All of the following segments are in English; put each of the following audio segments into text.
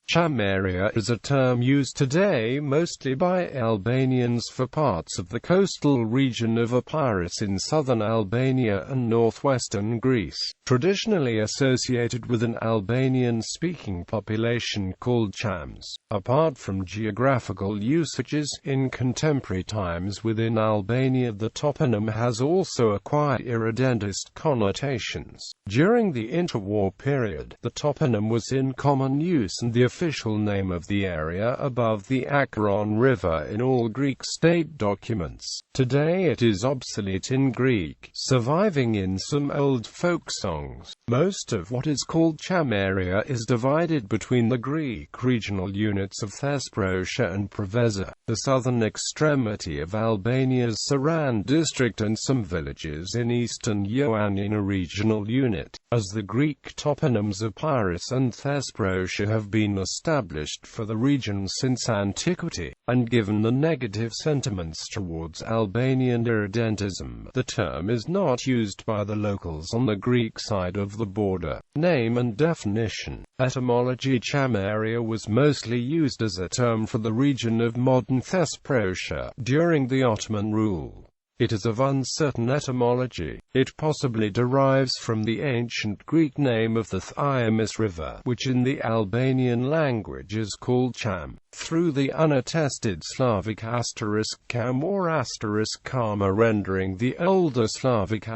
Chameria is a term used today mostly by Albanians for parts of the coastal region of Epirus in southern Albania and northwestern Greece, traditionally associated with an Albanian-speaking population called Chams. Apart from geographical usages, in contemporary times within Albania the toponym has also acquired irredentist connotations. During the interwar period, the toponym was in common use and the official name of the area above the Acheron River in all Greek state documents. Today it is obsolete in Greek, surviving in some old folk songs. Most of what is called Chameria is divided between the Greek regional units of Thesprotia and Preveza, the southern extremity of Albania's Saran district, and some villages in eastern Ioannina regional unit. As the Greek toponyms Epirus and Thesprotia have been established for the region since antiquity, and given the negative sentiments towards Albanian irredentism, the term is not used by the locals on the Greek side of the border. Name and definition. Etymology. Chameria was mostly used as a term for the region of modern Thesprotia during the Ottoman Rule. It is of uncertain etymology. It possibly derives from the ancient Greek name of the Thyamis River, which in the Albanian language is called Cham, through the unattested Slavic **Cham or **Kama, rendering the older Slavic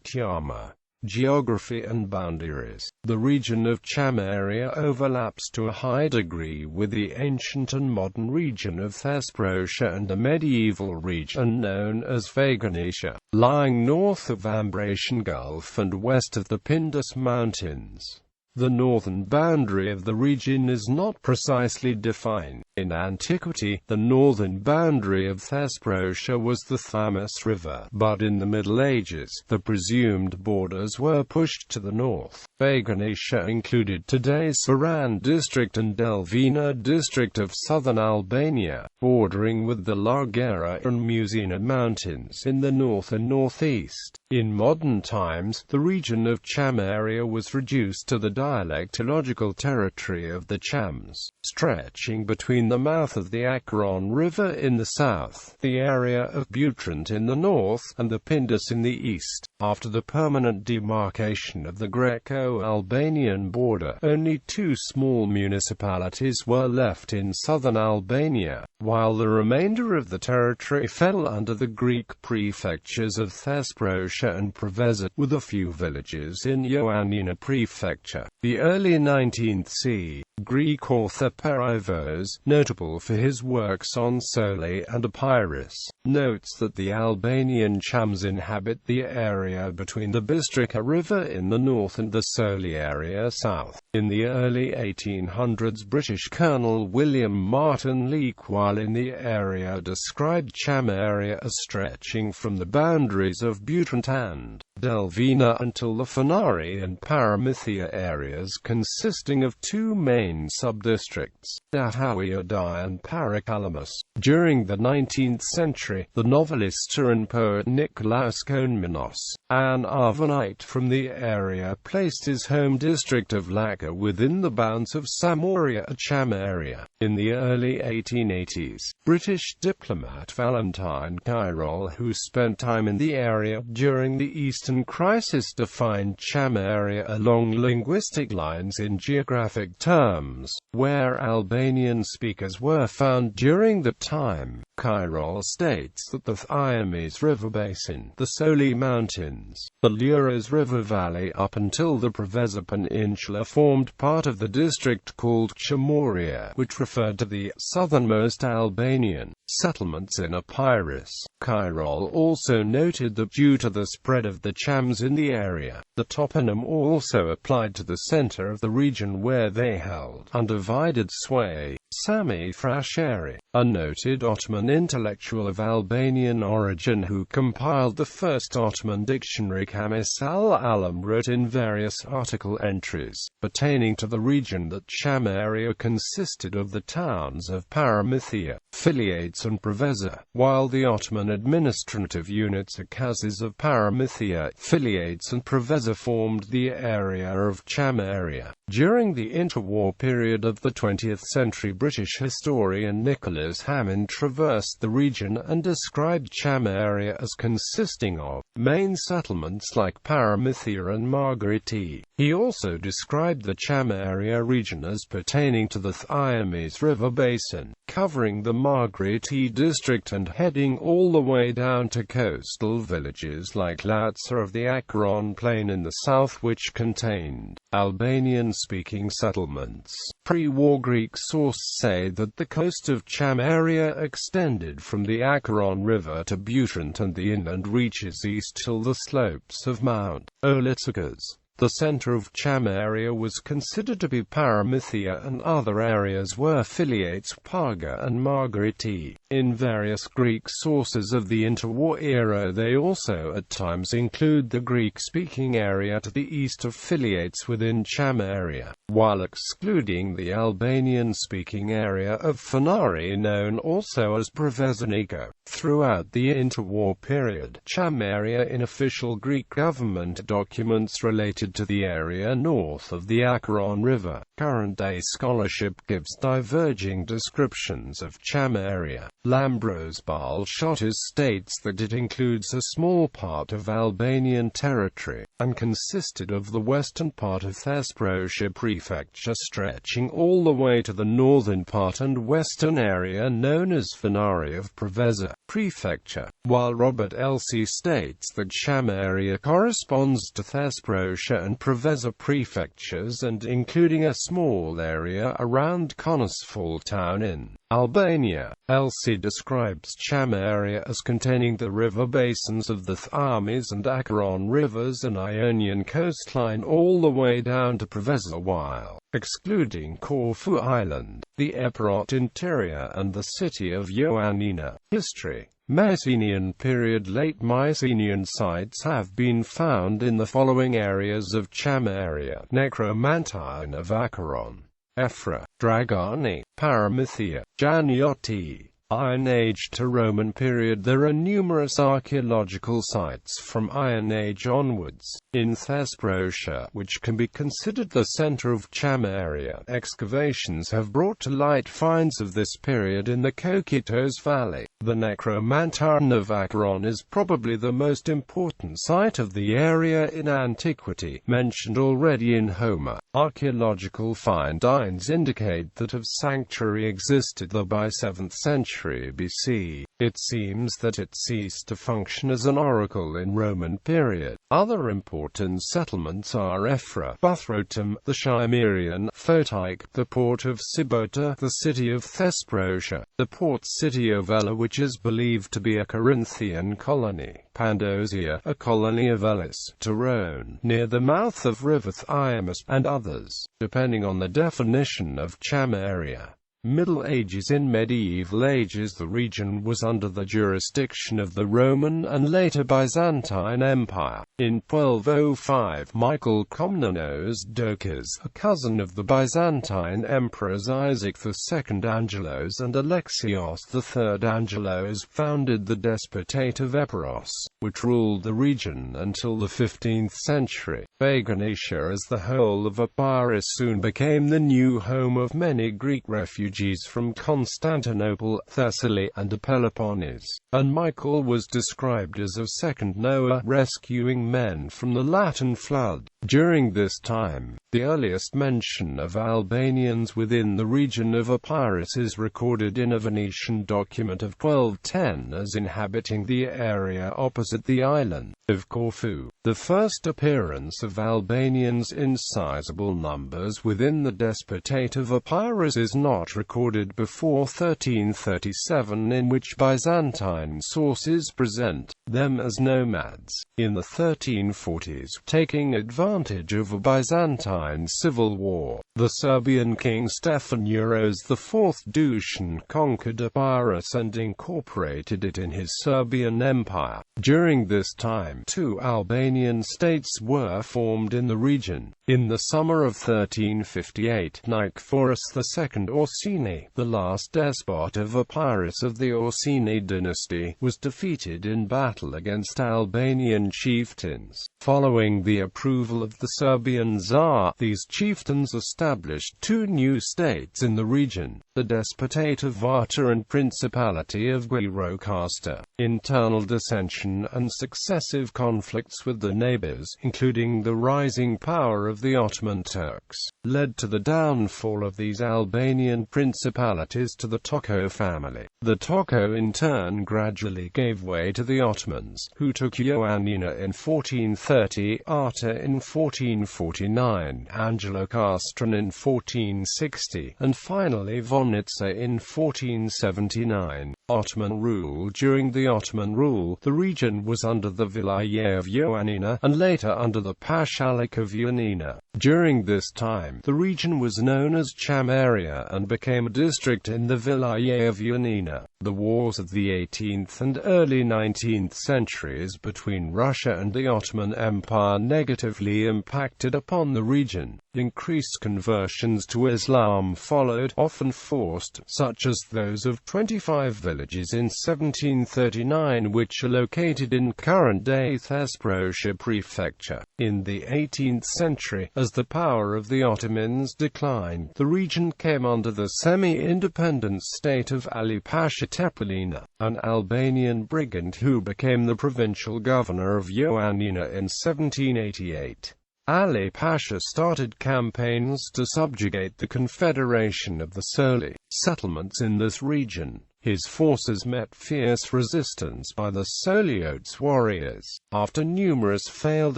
**Kyama. Geography and boundaries. The region of Chameria overlaps to a high degree with the ancient and modern region of Thesprotia and a medieval region known as Vaganesia, lying north of Ambracian Gulf and west of the Pindus Mountains. The northern boundary of the region is not precisely defined. In antiquity, the northern boundary of Thesprotia was the Thamis River, but in the Middle Ages, the presumed borders were pushed to the north. Vaganesia included today's Saran district and Delvina district of southern Albania, bordering with the Lagera and Musina mountains in the north and northeast. In modern times, the region of Chameria was reduced to the dialectological territory of the Chams, stretching between the mouth of the Acheron River in the south, the area of Butrint in the north, and the Pindus in the east. After the permanent demarcation of the Greco-Albanian border, only two small municipalities were left in southern Albania, while the remainder of the territory fell under the Greek prefectures of Thesprotia and Preveza, with a few villages in Ioannina prefecture. The early 19th century Greek author Epirus, notable for his works on Soli and Epirus, notes that the Albanian Chams inhabit the area between the Bistrica River in the north and the Soli area south. In the early 1800s, British Colonel William Martin Leake, while in the area, described Chameria as stretching from the boundaries of Butrint and Delvina until the Fanari and Paramithia areas, consisting of two main sub-districts, Dahawiadai and Paracalamus. During the 19th century, the novelist and poet Nikolaos Konmenos, an Arvanite from the area, placed his home district of Laka within the bounds of Samoria at Chameria. In the early 1880s, British diplomat Valentine Kyrol, who spent time in the area during the Eastern Crisis, defined Chameria along linguistic lines in geographic terms, where Albanian speakers were found during that time. Kyrol states that the Thyamis River basin, the Soli Mountains, the Liras River Valley up until the Preveza Peninsula formed part of the district called Chameria, which referred to the southernmost Albanian settlements in Epirus. Kyrol also noted that due to the spread of the Chams in the area, the toponym also applied to the center of the region where they held undivided sway. Sami Frasheri, a noted Ottoman intellectual of Albanian origin who compiled the first Ottoman dictionary Kamis al-Alam, wrote in various article entries pertaining to the region that Chameria consisted of the towns of Paramithia, Filiates and Preveza, while the Ottoman administrative units Akazes of Paramithia, Filiates and Preveza formed the area of Chameria. During the interwar period of the 20th century, British historian Nicholas Hammond traversed the region and described Chameria as consisting of main settlements like Paramithia and Margarete. He also described the Chameria region as pertaining to the Thames River basin, covering the Margarete district and heading all the way down to coastal villages like Lautsa of the Acheron plain in the south, which contained Albanian-speaking settlements. Pre-war Greek sources say that the coast of Chameria extended from the Acheron River to Butrint, and the inland reaches east till the slopes of Mount Olitsakas. The center of Chameria was considered to be Paramithia, and other areas were affiliates Parga and Margarete. In various Greek sources of the interwar era, they also at times include the Greek-speaking area to the east of affiliates within Chameria, while excluding the Albanian-speaking area of Fanari, known also as Prevezniko. Throughout the interwar period, Chameria in official Greek government documents related to the area north of the Acheron River. Current-day scholarship gives diverging descriptions of Chameria. Lambros Balshotis states that it includes a small part of Albanian territory, and consisted of the western part of Thesprotia prefecture stretching all the way to the northern part and western area known as Fanari of Preveza prefecture, while Robert Elsey states that Chameria corresponds to Thesprotia and Preveza prefectures and including a small area around Konasfal town in Albania. Elsey describes Chameria as containing the river basins of the Thames and Acheron rivers and Ionian coastline all the way down to Preveza, while excluding Corfu Island, the Epirot interior and the city of Ioannina. History. Mycenaean period. Late Mycenaean sites have been found in the following areas of Chameria: Necromantine of Acheron, Ephra, Dragani, Paramithia, Janioti. Iron Age to Roman period. There are numerous archaeological sites from Iron Age onwards in Thesprotia, which can be considered the center of Chameria. Excavations have brought to light finds of this period in the Kokitos Valley. The Necromantine of Acheron is probably the most important site of the area in antiquity, mentioned already in Homer. Archaeological finds indicate that a sanctuary existed there by 7th century BC. It seems that it ceased to function as an oracle in Roman period. Other important settlements are Ephra, Buthrotum, the Chimerian, Photike, the port of Sibota, the city of Thesprotia, the port city of Ella, which is believed to be a Corinthian colony, Pandosia, a colony of Elis, Tyrone, near the mouth of river Thyamus, and others, depending on the definition of Chameria. Middle Ages. In medieval ages the region was under the jurisdiction of the Roman and later Byzantine Empire. In 1205, Michael Komnenos Doukas, a cousin of the Byzantine emperors Isaac II Angelos and Alexios III Angelos, founded the Despotate of Epirus, which ruled the region until the 15th century. Balkania as the whole of Epirus soon became the new home of many Greek refugees from Constantinople, Thessaly, and Peloponnese, and Michael was described as a second Noah, rescuing men from the Latin flood. During this time, the earliest mention of Albanians within the region of Epirus is recorded in a Venetian document of 1210 as inhabiting the area opposite the island of Corfu. The first appearance of Albanians in sizable numbers within the Despotate of Epirus is not recorded before 1337, in which Byzantine sources present them as nomads. In the 1340s, taking advantage of a Byzantine civil war, the Serbian king Stefan Uros IV Dušan conquered Epirus and incorporated it in his Serbian Empire. During this time, two Albanian states were formed in the region. In the summer of 1358, Nicephorus II Orsini, the last despot of Epirus of the Orsini dynasty, was defeated in battle battle against Albanian chieftains. Following the approval of the Serbian Tsar, these chieftains established two new states in the region, the Despotate of Varta and Principality of Gjirokastra. Internal dissension and successive conflicts with the neighbors, including the rising power of the Ottoman Turks, led to the downfall of these Albanian principalities to the Toko family. The Toko in turn gradually gave way to the Ottomans, who took Ioannina in 1430, Arta in 1449, Angelokastron in 1460, and finally Vonitsa in 1479. Ottoman rule. During the Ottoman rule, the region was under the Vilayet of Ioannina, and later under the Pashalik of Ioannina. During this time, the region was known as Chameria and became a district in the Vilayet of Ioannina. The wars of the 18th and early 19th centuries between Russia and the Ottoman Empire negatively impacted upon the region. Increased conversions to Islam followed, often forced, such as those of 25 villages in 1739 which are located in current-day Thesprotia prefecture. In the 18th century, as the power of the Ottomans declined, the region came under the semi-independent state of Ali Pasha Tepelina, an Albanian brigand who became the provincial governor of Ioannina in 1788. Ali Pasha started campaigns to subjugate the Confederation of the Soli settlements in this region. His forces met fierce resistance by the Soliotes warriors. After numerous failed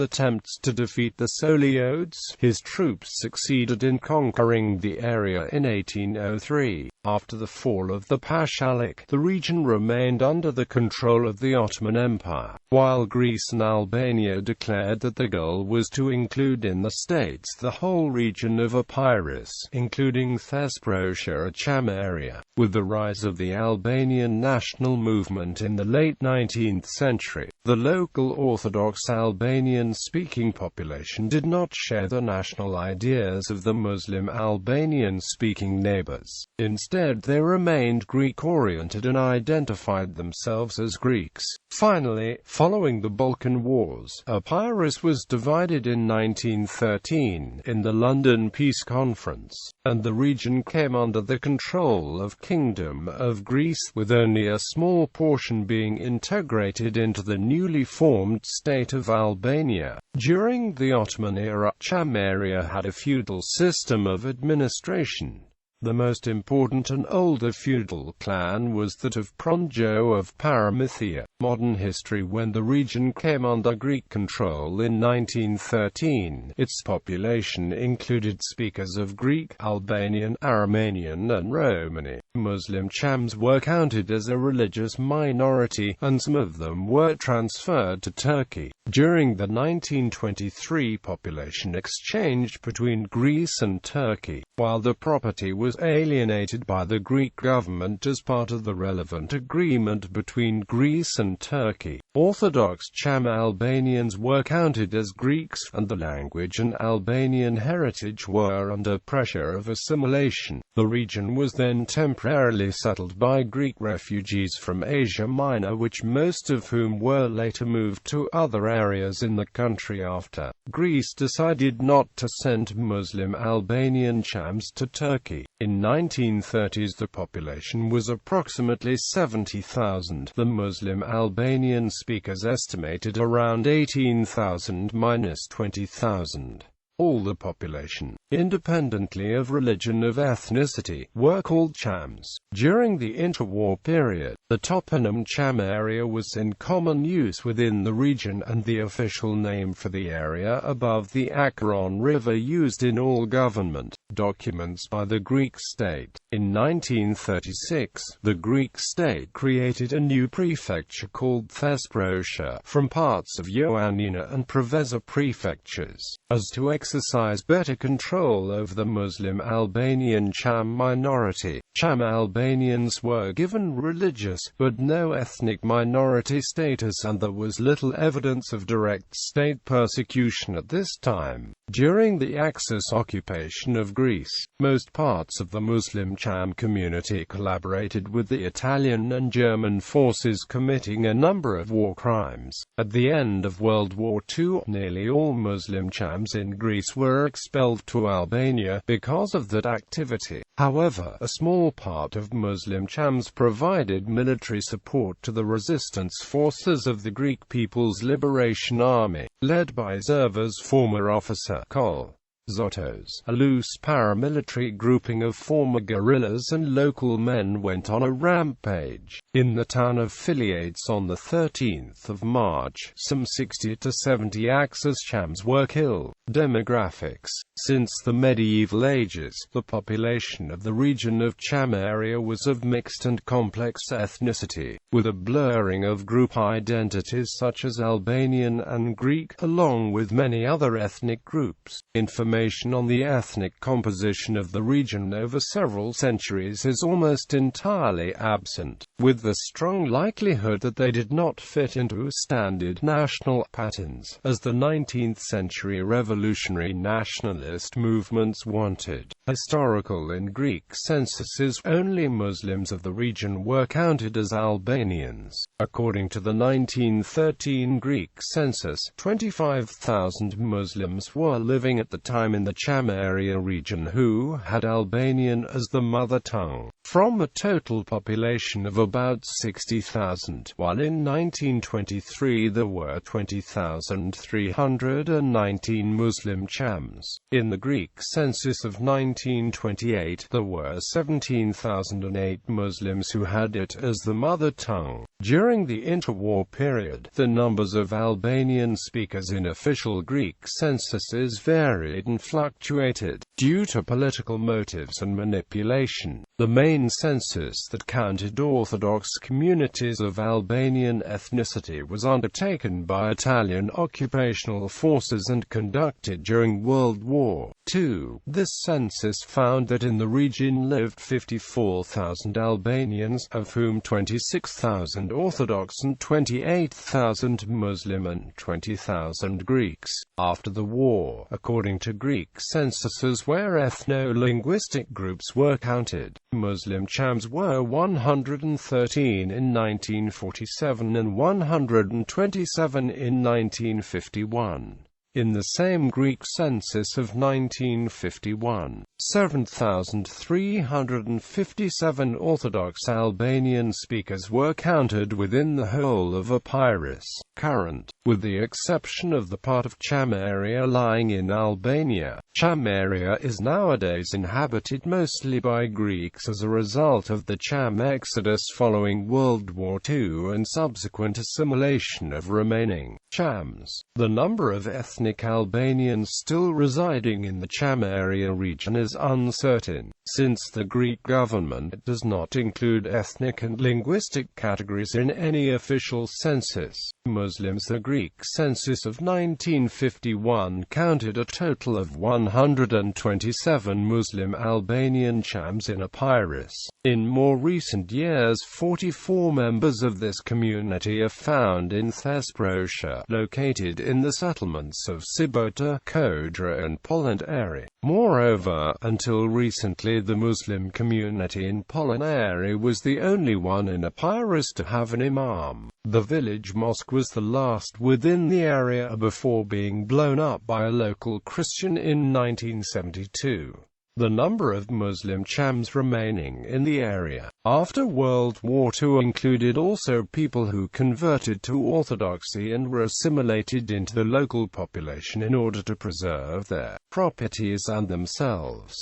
attempts to defeat the Soliotes, his troops succeeded in conquering the area in 1803. After the fall of the Pashalik, the region remained under the control of the Ottoman Empire, while Greece and Albania declared that the goal was to include in the states the whole region of Epirus, including Thesprotia and Chameria. With the rise of the Albanian national movement in the late 19th century, the local Orthodox Albanian-speaking population did not share the national ideas of the Muslim Albanian-speaking neighbors. Instead, they remained Greek-oriented and identified themselves as Greeks. Finally, following the Balkan Wars, Epirus was divided in 1913 in the London Peace Conference, and the region came under the control of Kingdom of Greece, with only a small portion being integrated into the newly formed state of Albania. During the Ottoman era, Chameria had a feudal system of administration. The most important and older feudal clan was that of Pronjo of Paramithia. Modern history. When the region came under Greek control in 1913, its population included speakers of Greek, Albanian, Aromanian and Romani. Muslim Chams were counted as a religious minority, and some of them were transferred to Turkey. During the 1923 population exchange between Greece and Turkey, while the property was alienated by the Greek government as part of the relevant agreement between Greece and Turkey, Orthodox Cham Albanians were counted as Greeks, and the language and Albanian heritage were under pressure of assimilation. The region was then temporarily settled by Greek refugees from Asia Minor, which most of whom were later moved to other areas in the country after Greece decided not to send Muslim Albanian Chams to Turkey. In 1930s the population was approximately 70,000. The Muslim Albanian speakers estimated around 18,000–20,000. All the population, independently of religion or ethnicity, were called Chams. During the interwar period, the toponym Chameria was in common use within the region and the official name for the area above the Acheron River used in all government documents by the Greek state. In 1936, the Greek state created a new prefecture called Thesprotia from parts of Ioannina and Preveza prefectures, as to exercise better control over the Muslim Albanian Cham minority. Cham Albanians were given religious, but no ethnic minority status, and there was little evidence of direct state persecution at this time. During the Axis occupation of Greece, most parts of the Muslim Cham community collaborated with the Italian and German forces, committing a number of war crimes. At the end of World War II, nearly all Muslim Chams in Greece were expelled to Albania because of that activity. However, a small part of Muslim Chams provided military support to the resistance forces of the Greek People's Liberation Army, led by Zerva's former officer, Kol Zotos. A loose paramilitary grouping of former guerrillas and local men went on a rampage in the town of Filiades on the 13th of March. Some 60 to 70 Axis Chams were killed. Demographics. Since the medieval ages, the population of the region of Chameria was of mixed and complex ethnicity, with a blurring of group identities such as Albanian and Greek, along with many other ethnic groups. Information on the ethnic composition of the region over several centuries is almost entirely absent, with the strong likelihood that they did not fit into standard national patterns, as the 19th-century revolutionary nationalist movements wanted. Historical in Greek censuses, only Muslims of the region were counted as Albanians. According to the 1913 Greek census, 25,000 Muslims were living at the time in the Chameria region who had Albanian as the mother tongue, from a total population of about 60,000, while in 1923 there were 20,319 Muslim Chams. In the Greek census of 1928, there were 17,008 Muslims who had it as the mother tongue. During the interwar period, the numbers of Albanian speakers in official Greek censuses varied and fluctuated, due to political motives and manipulation. The main census that counted Orthodox communities of Albanian ethnicity was undertaken by Italian occupational forces and conducted during World War II. This census found that in the region lived 54,000 Albanians, of whom 26,000 Orthodox and 28,000 Muslim and 20,000 Greeks. After the war, according to Greek censuses where ethno-linguistic groups were counted, Muslim Chams were 113 in 1947 and 127 in 1951. In the same Greek census of 1951, 7,357 Orthodox Albanian speakers were counted within the whole of Epirus, current, with the exception of the part of Chameria lying in Albania. Chameria is nowadays inhabited mostly by Greeks as a result of the Cham exodus following World War II and subsequent assimilation of remaining Chams. The number of ethnic Albanians still residing in the Chameria region is uncertain, since the Greek government does not include ethnic and linguistic categories in any official census. Muslims. The Greek census of 1951 counted a total of 127 Muslim Albanian Chams in Epirus. In more recent years, 44 members of this community are found in Thesprotia, located in the settlements of Sibota, Kodra and Polonari. Moreover, until recently the Muslim community in Polonari was the only one in Epirus to have an imam. The village mosque was the last within the area before being blown up by a local Christian in 1972. The number of Muslim Chams remaining in the area after World War II included also people who converted to Orthodoxy and were assimilated into the local population in order to preserve their properties and themselves.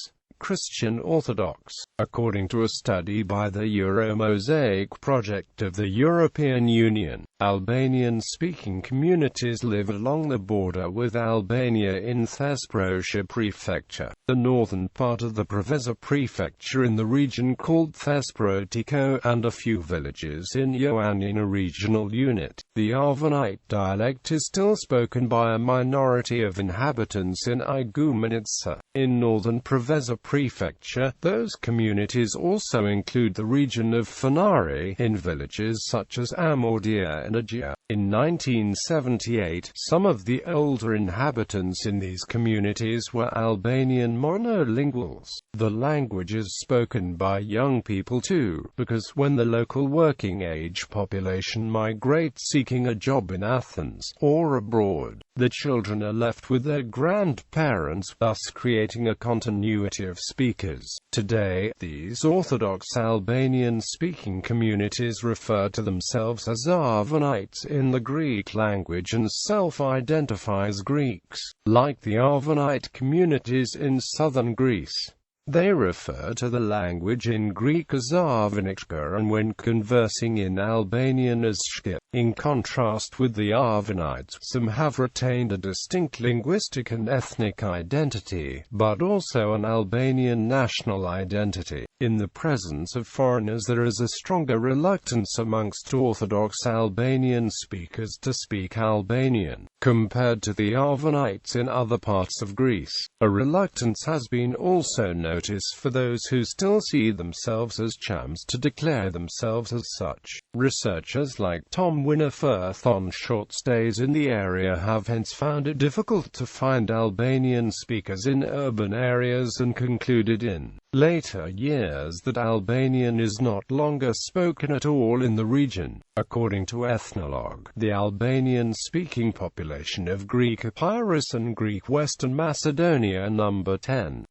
Christian Orthodox. According to a study by the Euro-Mosaic project of the European Union, Albanian-speaking communities live along the border with Albania in Thesprotia Prefecture, the northern part of the Preveza Prefecture in the region called Thesprotico, and a few villages in Ioannina regional unit. The Arvanite dialect is still spoken by a minority of inhabitants in Igoumenitsa, in northern Preveza Prefecture. Those communities also include the region of Fanari, in villages such as Amordia and Agia. In 1978, some of the older inhabitants in these communities were Albanian monolinguals. The language is spoken by young people too, because when the local working-age population migrates seeking a job in Athens, or abroad, the children are left with their grandparents, thus creating a continuity of speakers. Today, these Orthodox Albanian-speaking communities refer to themselves as Arvanites in the Greek language and self-identify as Greeks. Like the Arvanite communities in southern Greece, they refer to the language in Greek as Arvanichka, and when conversing in Albanian as Shqip. In contrast with the Arvanites, some have retained a distinct linguistic and ethnic identity, but also an Albanian national identity. In the presence of foreigners, there is a stronger reluctance amongst Orthodox Albanian speakers to speak Albanian, compared to the Arvanites in other parts of Greece. A reluctance has been also noticed for those who still see themselves as Chams to declare themselves as such. Researchers like Tom Winifirth on short stays in the area have hence found it difficult to find Albanian speakers in urban areas, and concluded in later years that Albanian is not longer spoken at all in the region. According to Ethnologue, the Albanian-speaking population of Greek Epirus and Greek Western Macedonia number 10,000.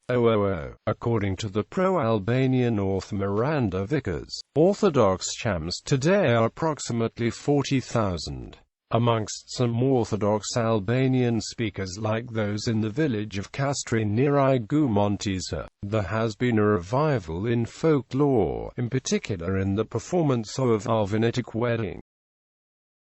According to the pro-Albanian author Miranda Vickers, Orthodox Chams today are approximately 40,000. Amongst some Orthodox Albanian speakers like those in the village of Kastri near Igoumenitsa, there has been a revival in folklore, in particular in the performance of Arvanitic wedding.